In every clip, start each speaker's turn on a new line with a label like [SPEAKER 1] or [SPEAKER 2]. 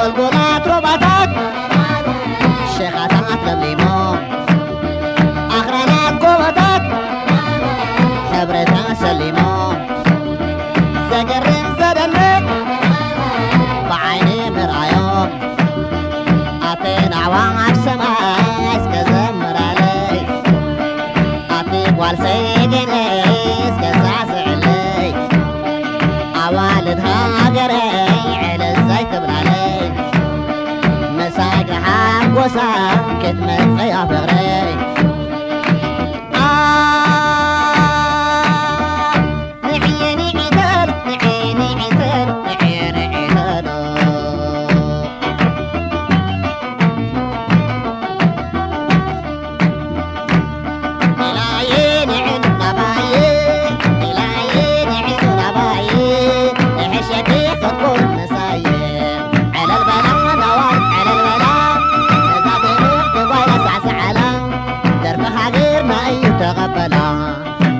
[SPEAKER 1] قلقلات ربطات شيخاتات لمليمون أخرانات قوتات حبرتها سليمون زقرين زدنك بعيني مرايون أطين عواك سماس كزمر علي أطيب والسيدنيس كزعز علي أوالدها قري على الزيت بلالي مساق حق وسام كتمت فيها بغري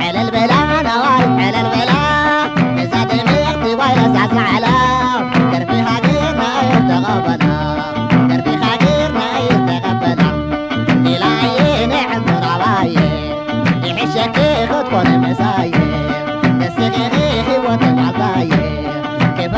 [SPEAKER 1] على البلا نوال على البلا زاد الميختي ويلا سعسع على دربي حقيرنا يتغبنا دربي حقيرنا يتغبنا إلهي نعم روايه يحشك خد كون مسايه السجني هو تبعطايه كيف